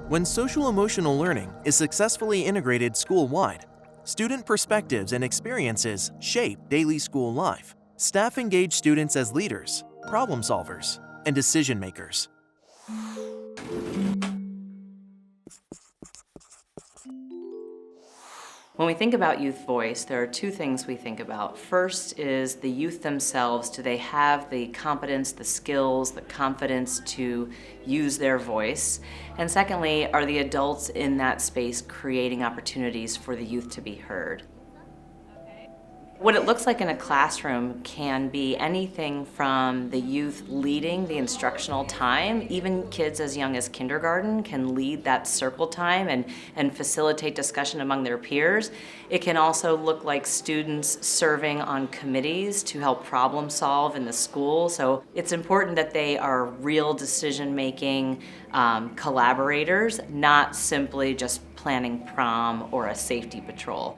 When social-emotional learning is successfully integrated school-wide, student perspectives and experiences shape daily school life. Staff engage students as leaders, problem solvers, and decision makers. When we think about youth voice, there are two things we think about. First is the youth themselves. Do they have the competence, the skills, the confidence to use their voice? And secondly, are the adults in that space creating opportunities for the youth to be heard? What it looks like in a classroom can be anything from the youth leading the instructional time. Even kids as young as kindergarten can lead that circle time and facilitate discussion among their peers. It can also look like students serving on committees to help problem solve in the school. So it's important that they are real decision-making collaborators, not simply just planning prom or a safety patrol.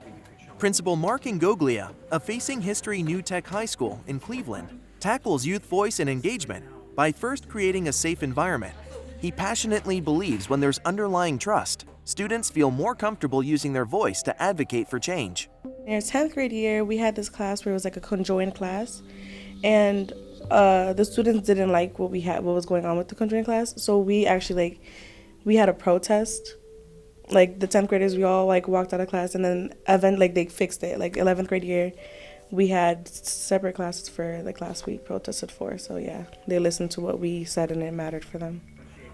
Principal Mark Ingoglia of Facing History New Tech High School in Cleveland tackles youth voice and engagement by first creating a safe environment. He passionately believes when there's underlying trust, students feel more comfortable using their voice to advocate for change. In our 10th grade year, we had this class where it was like a conjoined class, and the students didn't like what was going on with the conjoined class, so we actually we had a protest. Like the 10th graders, we all walked out of class, and then they fixed it. Like 11th grade year, we had separate classes for class we protested for. So yeah, they listened to what we said and it mattered for them.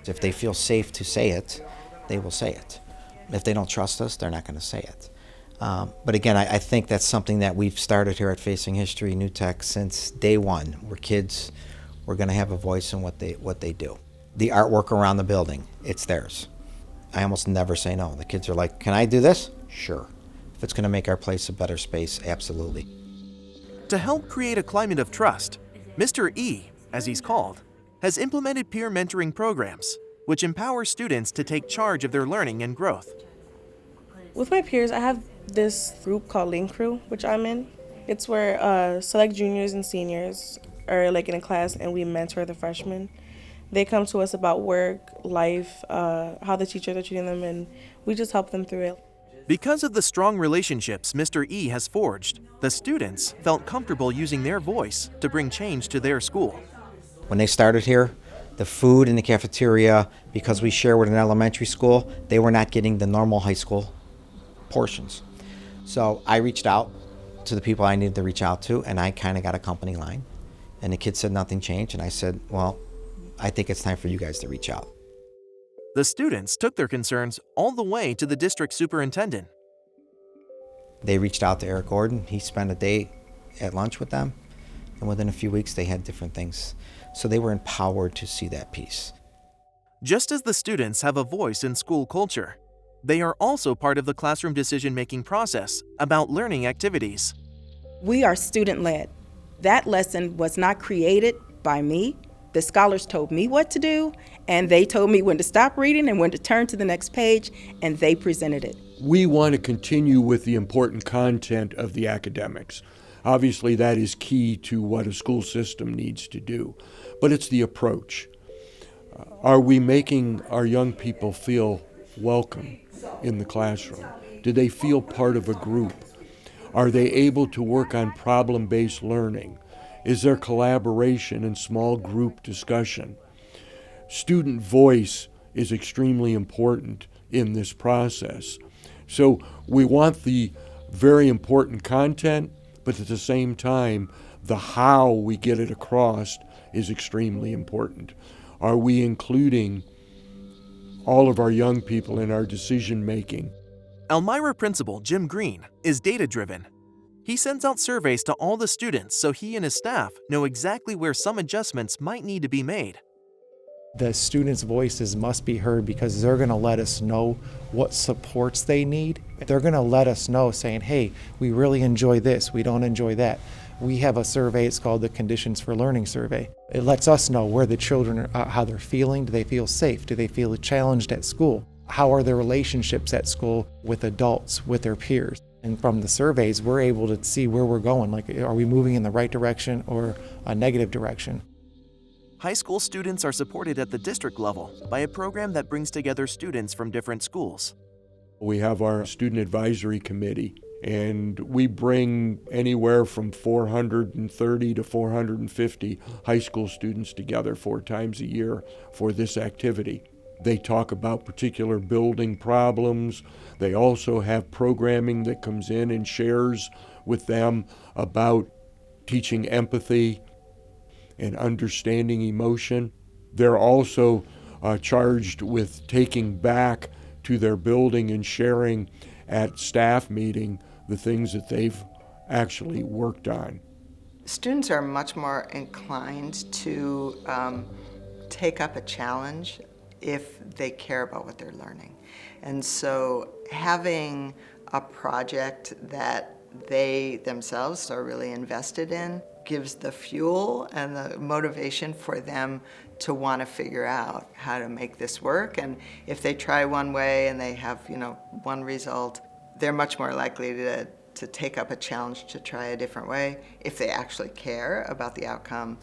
If they feel safe to say it, they will say it. If they don't trust us, they're not going to say it. But again, I think that's something that we've started here at Facing History New Tech since day one, where kids were going to have a voice in what they do. The artwork around the building, it's theirs. I almost never say no. The kids are like, can I do this? Sure. If it's going to make our place a better space, absolutely. To help create a climate of trust, Mr. E, as he's called, has implemented peer mentoring programs, which empower students to take charge of their learning and growth. With my peers, I have this group called Link Crew, which I'm in. It's where select juniors and seniors are in a class and we mentor the freshmen. They come to us about work, life, how the teachers are treating them, and we just help them through it. Because of the strong relationships Mr. E has forged, the students felt comfortable using their voice to bring change to their school. When they started here, the food in the cafeteria, because we share with an elementary school, they were not getting the normal high school portions. So I reached out to the people I needed to reach out to, and I kind of got a company line. And the kids said nothing changed, and I said, well, I think it's time for you guys to reach out. The students took their concerns all the way to the district superintendent. They reached out to Eric Gordon. He spent a day at lunch with them, and within a few weeks they had different things. So they were empowered to see that piece. Just as the students have a voice in school culture, they are also part of the classroom decision-making process about learning activities. We are student-led. That lesson was not created by me. The scholars told me what to do, and they told me when to stop reading and when to turn to the next page, and they presented it. We want to continue with the important content of the academics. Obviously, that is key to what a school system needs to do, but it's the approach. Are we making our young people feel welcome in the classroom? Do they feel part of a group? Are they able to work on problem-based learning? Is there collaboration and small group discussion? Student voice is extremely important in this process. So we want the very important content, but at the same time, the how we get it across is extremely important. Are we including all of our young people in our decision making? Elmira Principal Jim Green is data-driven. He sends out surveys to all the students so he and his staff know exactly where some adjustments might need to be made. The students' voices must be heard because they're going to let us know what supports they need. They're going to let us know saying, hey, we really enjoy this, we don't enjoy that. We have a survey, it's called the Conditions for Learning Survey. It lets us know where the children are, how they're feeling. Do they feel safe? Do they feel challenged at school? How are their relationships at school with adults, with their peers? And from the surveys, we're able to see where we're going. Like, are we moving in the right direction or a negative direction? High school students are supported at the district level by a program that brings together students from different schools. We have our student advisory committee, and we bring anywhere from 430 to 450 high school students together 4 times a year for this activity. They talk about particular building problems. They also have programming that comes in and shares with them about teaching empathy and understanding emotion. They're also charged with taking back to their building and sharing at staff meeting the things that they've actually worked on. Students are much more inclined to take up a challenge if they care about what they're learning. And so having a project that they themselves are really invested in gives the fuel and the motivation for them to want to figure out how to make this work. And if they try one way and they have, one result, they're much more likely to take up a challenge to try a different way if they actually care about the outcome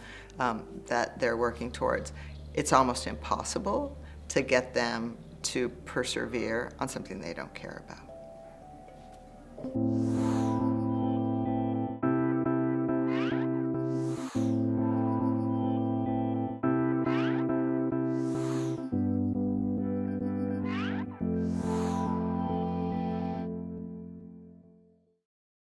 that they're working towards. It's almost impossible to get them to persevere on something they don't care about.